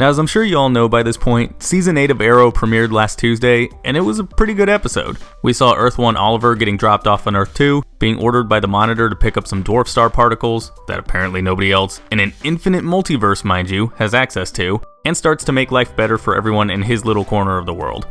Now, as I'm sure you all know by this point, Season 8 of Arrow premiered last Tuesday, and it was a pretty good episode. We saw Earth 1 Oliver getting dropped off on Earth 2, being ordered by the Monitor to pick up some dwarf star particles that apparently nobody else, in an infinite multiverse mind you, has access to, and starts to make life better for everyone in his little corner of the world.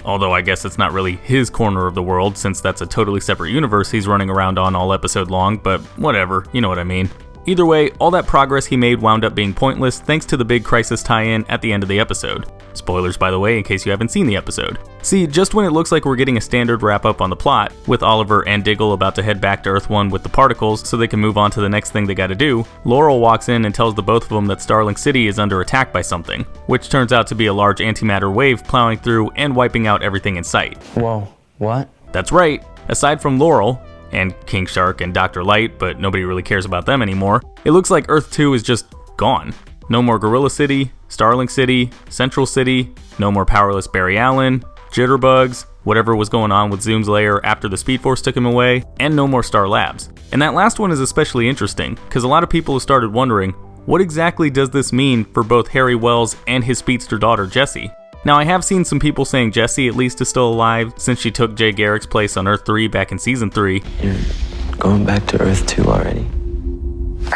Although I guess it's not really his corner of the world, since that's a totally separate universe he's running around on all episode long, but whatever, you know what I mean. Either way, all that progress he made wound up being pointless thanks to the big Crisis tie-in at the end of the episode. Spoilers, by the way, in case you haven't seen the episode. See, just when it looks like we're getting a standard wrap-up on the plot, with Oliver and Diggle about to head back to Earth 1 with the particles so they can move on to the next thing they gotta do, Laurel walks in and tells the both of them that Starling City is under attack by something, which turns out to be a large antimatter wave plowing through and wiping out everything in sight. Whoa, what? That's right, aside from Laurel, and King Shark and Dr. Light, but nobody really cares about them anymore, it looks like Earth 2 is just gone. No more Gorilla City, Starling City, Central City, no more powerless Barry Allen, Jitterbugs, whatever was going on with Zoom's lair after the Speed Force took him away, and no more Star Labs. And that last one is especially interesting, because a lot of people have started wondering, what exactly does this mean for both Harry Wells and his speedster daughter Jessie? Now, I have seen some people saying Jessie at least is still alive, since she took Jay Garrick's place on Earth 3 back in Season 3. You're going back to Earth 2 already?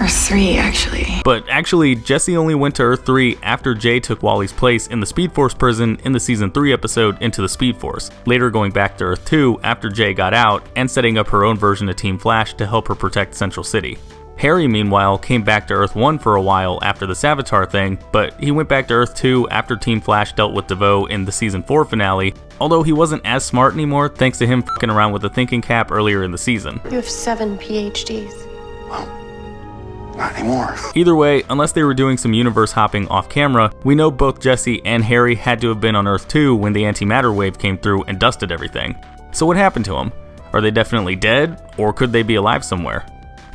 Earth 3, actually. But actually, Jessie only went to Earth 3 after Jay took Wally's place in the Speed Force prison in the Season 3 episode Into the Speed Force, later going back to Earth 2 after Jay got out and setting up her own version of Team Flash to help her protect Central City. Harry, meanwhile, came back to Earth 1 for a while after the Savitar thing, but he went back to Earth 2 after Team Flash dealt with DeVoe in the Season 4 finale, although he wasn't as smart anymore thanks to him fucking around with the thinking cap earlier in the season. You have 7 PhDs. Well, not anymore. Either way, unless they were doing some universe hopping off camera, we know both Jessie and Harry had to have been on Earth 2 when the antimatter wave came through and dusted everything. So what happened to them? Are they definitely dead, or could they be alive somewhere?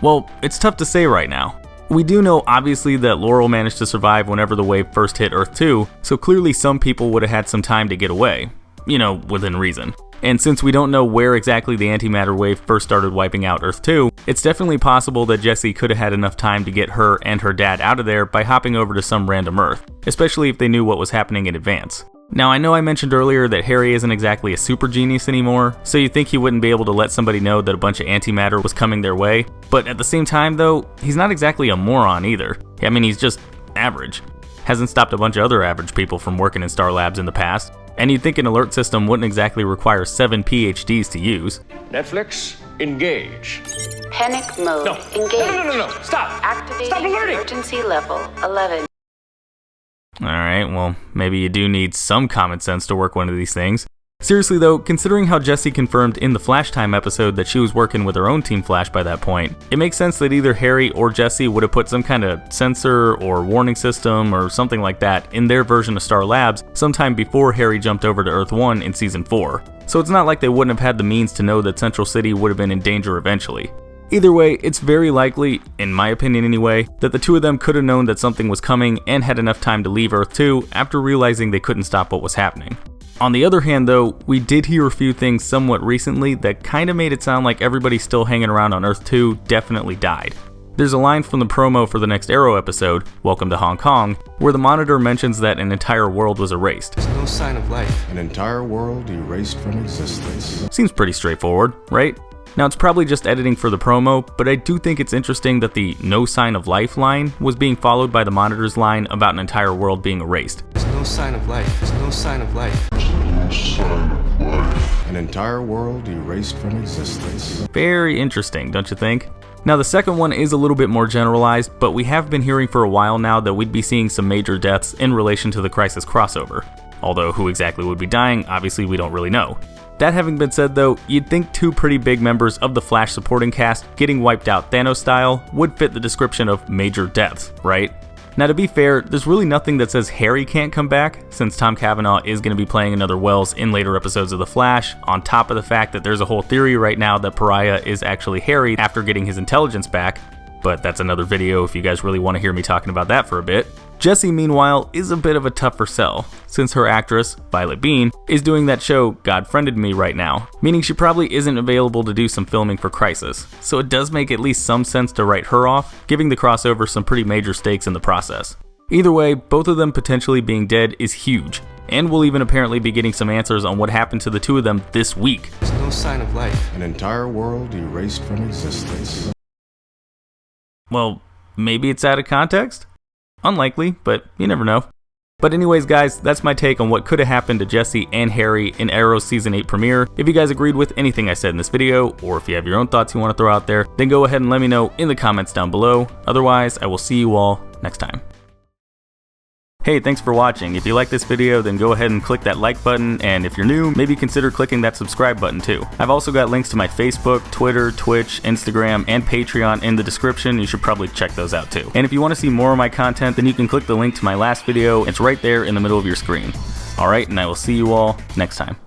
Well, it's tough to say right now. We do know obviously that Laurel managed to survive whenever the wave first hit Earth 2, so clearly some people would have had some time to get away. You know, within reason. And since we don't know where exactly the antimatter wave first started wiping out Earth 2, it's definitely possible that Jessie could have had enough time to get her and her dad out of there by hopping over to some random Earth, especially if they knew what was happening in advance. Now, I know I mentioned earlier that Harry isn't exactly a super genius anymore, so you'd think he wouldn't be able to let somebody know that a bunch of antimatter was coming their way, but at the same time though, he's not exactly a moron either. I mean, he's just average. Hasn't stopped a bunch of other average people from working in Star Labs in the past, and you'd think an alert system wouldn't exactly require 7 PhDs to use. Netflix, engage. Panic mode. No. Engage. No. Stop. Activating Stop alerting. emergency level 11. Alright, well, maybe you do need some common sense to work one of these things. Seriously though, considering how Jessie confirmed in the Flash Time episode that she was working with her own Team Flash by that point, it makes sense that either Harry or Jessie would have put some kind of sensor or warning system or something like that in their version of Star Labs sometime before Harry jumped over to Earth 1 in Season 4. So it's not like they wouldn't have had the means to know that Central City would have been in danger eventually. Either way, it's very likely, in my opinion anyway, that the two of them could have known that something was coming and had enough time to leave Earth 2 after realizing they couldn't stop what was happening. On the other hand though, we did hear a few things somewhat recently that kinda made it sound like everybody still hanging around on Earth 2 definitely died. There's a line from the promo for the next Arrow episode, Welcome to Hong Kong, where the Monitor mentions that an entire world was erased. There's no sign of life. An entire world erased from existence. Seems pretty straightforward, right? Now it's probably just editing for the promo, but I do think it's interesting that the no sign of life line was being followed by the Monitor's line about an entire world being erased. There's no sign of life. There's no sign of life. An entire world erased from existence. Very interesting, don't you think? Now the second one is a little bit more generalized, but we have been hearing for a while now that we'd be seeing some major deaths in relation to the Crisis crossover. Although who exactly would be dying, obviously we don't really know. That having been said though, you'd think two pretty big members of the Flash supporting cast getting wiped out Thanos style would fit the description of major deaths, right? Now to be fair, there's really nothing that says Harry can't come back, since Tom Cavanaugh is going to be playing another Wells in later episodes of The Flash, on top of the fact that there's a whole theory right now that Pariah is actually Harry after getting his intelligence back, but that's another video if you guys really want to hear me talking about that for a bit. Jessie, meanwhile, is a bit of a tougher sell, since her actress, Violet Bean, is doing that show God Friended Me right now, meaning she probably isn't available to do some filming for Crisis, so it does make at least some sense to write her off, giving the crossover some pretty major stakes in the process. Either way, both of them potentially being dead is huge, and we'll even apparently be getting some answers on what happened to the two of them this week. There's no sign of life. An entire world erased from existence. Well, maybe it's out of context? Unlikely, but you never know. But anyways guys, that's my take on what could have happened to Jessie and Harry in Arrow's Season 8 premiere. If you guys agreed with anything I said in this video, or if you have your own thoughts you want to throw out there, then go ahead and let me know in the comments down below. Otherwise, I will see you all next time. Hey, thanks for watching. If you like this video, then go ahead and click that like button, and if you're new, maybe consider clicking that subscribe button too. I've also got links to my Facebook, Twitter, Twitch, Instagram, and Patreon in the description. You should probably check those out too. And if you want to see more of my content, then you can click the link to my last video. It's right there in the middle of your screen. Alright, and I will see you all next time.